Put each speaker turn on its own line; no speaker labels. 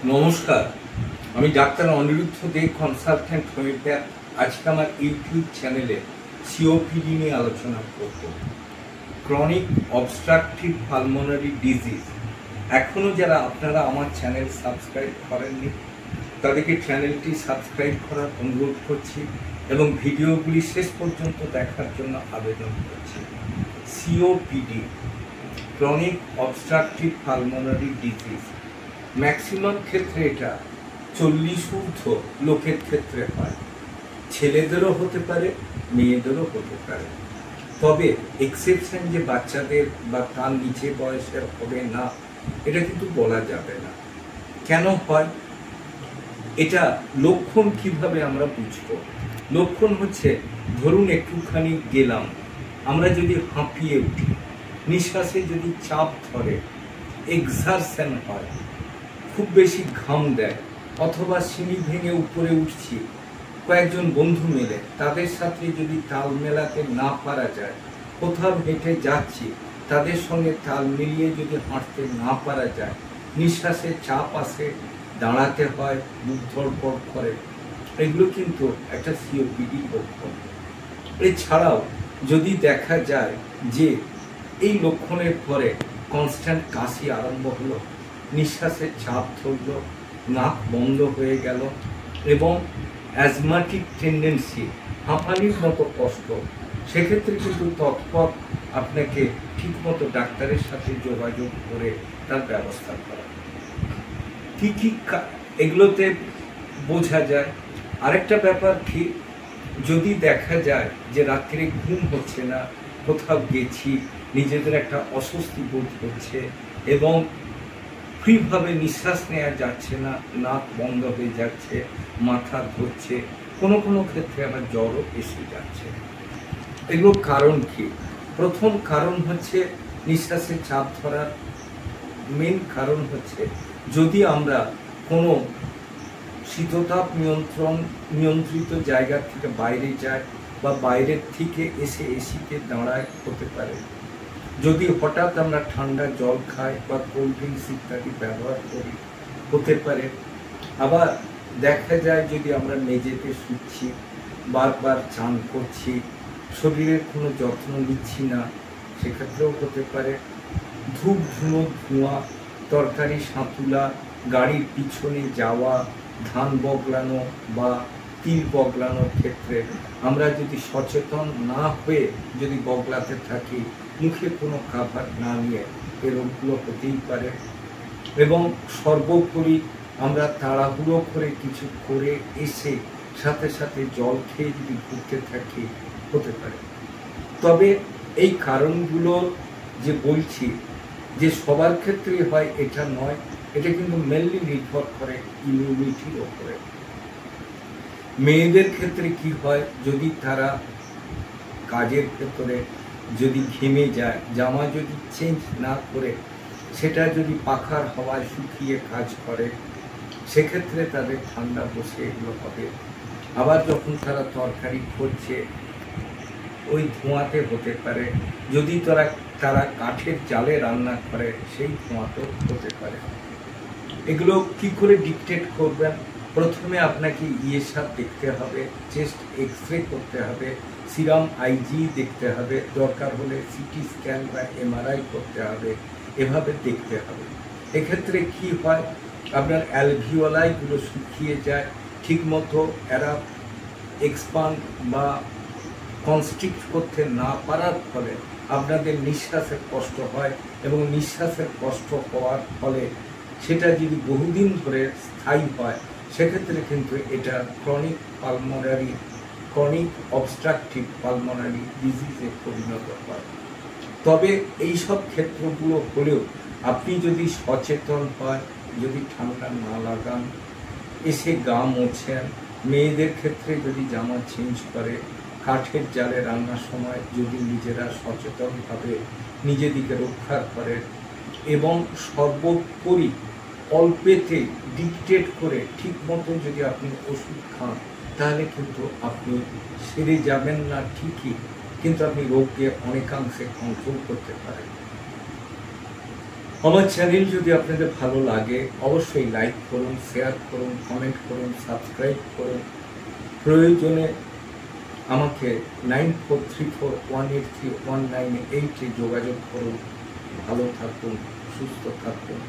নমস্কার, আমি ডাক্তার অনিরুদ্ধ দে, consultant homeopath. আজকে আমার ইউটিউব চ্যানেলে সিওপিডি নিয়ে আলোচনা করব। Chronic obstructive pulmonary disease. এখনও যারা আপনারা আমার চ্যানেল সাবস্ক্রাইব করেননি তাদেরকে চ্যানেলটি সাবস্ক্রাইব করার অনুরোধ করছি এবং ভিডিওগুলি শেষ পর্যন্ত দেখার জন্য আবেদন করছি। COPD, chronic obstructive pulmonary disease, maximum ক্ষেত্রে এটা 40 ঊর্ধ্ব লোকের ক্ষেত্রে হয়। ছেলেদেরও হতে পারে, মেয়েদেরও হতে পারে। তবে এক্সেপশন যে বাচ্চাদের বা তার নিচে বয়সের হবে না, এটা কিন্তু বলা যাবে না। কেন হয় এটা? লক্ষণ কিভাবে আমরা বুঝবো? লক্ষণ হচ্ছে, ধরুন একটুখানি গেলাম, আমরা যদি হাঁপিয়ে উঠি, নিঃশ্বাসে যদি চাপ ধরে, এক্সারশন হয়, খুব বেশি ঘাম দেয়, অথবা সিঁড়ি ভেঙে উপরে উঠছি কয়েকজন বন্ধু মিলে, তাদের সাথে যদি তাল মেলাতে না পারা যায়, কোথাও হেঁটে যাচ্ছি তাদের সঙ্গে তাল মিলিয়ে যদি হাঁটতে না পারা যায়, নিঃশ্বাসে চাপ আসে, দাঁড়াতে হয়, বুক ধড়ফড় করে, এগুলো কিন্তু একটা সিওপিডি লক্ষণ। এছাড়াও যদি দেখা যায় যে এই লক্ষণের পরে কনস্ট্যান্ট কাশি আরম্ভ হলো, নিঃশ্বাসের চাপ ধরল, নাক বন্ধ হয়ে গেল এবং অ্যাজমাটিক টেন্ডেন্সি, হাঁপানির মতো কষ্ট, সেক্ষেত্রে কিন্তু তৎপর আপনাকে ঠিকমতো ডাক্তারের সাথে যোগাযোগ করে তার ব্যবস্থা করা। কী কী এগুলোতে বোঝা যায়? আরেকটা ব্যাপার কি, যদি দেখা যায় যে রাত্রে ঘুম হচ্ছে না, কোথাও গেছি, নিজেদের একটা অস্বস্তি বোধ হচ্ছে এবং ফ্রিভাবে নিঃশ্বাস নেওয়া যাচ্ছে না, নাক বন্ধ হয়ে যাচ্ছে, মাথা ধরছে, কোনো কোনো ক্ষেত্রে আবার জ্বরও এসে যাচ্ছে, এগুলোর কারণ কি? প্রথম কারণ হচ্ছে নিঃশ্বাসের চাপ ধরার মেন কারণ হচ্ছে, যদি আমরা কোনো শীততাপ নিয়ন্ত্রিত জায়গা থেকে বাইরে যাই বা বাইরের থেকে এসে এসিতে দাঁড়ায়, হতে পারে। যদি হঠাৎ আমরা ঠান্ডা জল খাই বা কোল্ড ড্রিঙ্কস ইত্যাদি ব্যবহার করি, হতে পারে। আবার দেখা যায় যদি আমরা মেঝেতে শুচ্ছি, বারবার চান করছি, শরীরের কোনো যত্ন নিচ্ছি না, সেক্ষেত্রেও হতে পারে। ধূপ ধুনো, ধোঁয়া, তরকারি সাঁতুলা, গাড়ির পিছনে যাওয়া, ধান বগলানো বা তিল বগলানোর ক্ষেত্রে আমরা যদি সচেতন না হয়ে যদি বগলাতে থাকি, মুখে কোনো খাবার না নিয়ে, এ রোগগুলো হতেই পারে। এবং সর্বোপরি আমরা তাড়াহুড়ো করে কিছু করে এসে সাথে সাথে জল খেয়ে যদি ঘুরতে থাকি, হতে পারে। তবে এই কারণগুলো যে বলছি যে সবার ক্ষেত্রেই হয় এটা নয়, এটা কিন্তু মেনলি নির্ভর করে ইমিউনিটির ওপরে। মেয়েদের ক্ষেত্রে কি হয়, যদি তারা কাজের ভেতরে যদি ঘেমে যায়, জামা যদি চেঞ্জ না করে সেটা যদি পাখার হাওয়ায় শুকিয়ে কাজ করে, সেক্ষেত্রে তাদের ঠান্ডা বসে এগুলো হবে। আবার যখন তারা তরকারি করছে, ওই ধোঁয়াতে হতে পারে। যদি তারা কাঠের জালে রান্না করে, সেই ধোঁয়াতেও হতে পারে। এগুলো কি করে ডিটেক্ট করবেন? প্রথমে আপনাকে ইএসআর দেখতে হবে, চেস্ট এক্সরে করতে হবে, সিরাম আইজি দেখতে হবে, দরকার হলে সিটি স্ক্যান বা এমআরআই করতে হবে, এভাবে দেখতে হবে। এক্ষেত্রে কি হয়, আপনার অ্যালভিওলাইগুলো শুকিয়ে যায়, ঠিকমতো এরা এক্সপান্ড বা কনস্ট্রিক্ট করতে না পারার ফলে আপনাদের নিঃশ্বাসের কষ্ট হয় এবং নিঃশ্বাসের কষ্ট হওয়ার ফলে সেটা যদি বহুদিন ধরে স্থায়ী হয়, সেক্ষেত্রে কিন্তু এটা ক্রনিক অবস্ট্রাকটিভ পালমোনারি ডিজিজে পরিণত হয়। তবে এই সব ক্ষেত্রগুলো হলেও আপনি যদি সচেতন হয়, যদি ঠান্ডা না লাগান, এসে গা মোছেন, মেয়েদের ক্ষেত্রে যদি জামা চেঞ্জ করে, কাঠের জালে রান্নার সময় যদি নিজেরা সচেতনভাবে নিজেদিকে রক্ষা করেন এবং সর্বোপরি অল্পেতে ডিকটেট করে ঠিক মতো যদি আপনি ওষুধ খান, তাহলে কিন্তু আপনি সেরে যাবেন না ঠিকই, কিন্তু আপনি রোগকে অনেকাংশে কন্ট্রোল করতে পারেন। আমার চ্যানেল যদি আপনাদের ভালো লাগে অবশ্যই লাইক করুন, শেয়ার করুন, কমেন্ট করুন, সাবস্ক্রাইব করুন। প্রয়োজনে আমাকে 9434183198 যোগাযোগ করুন। ভালো থাকুন, সুস্থ থাকুন।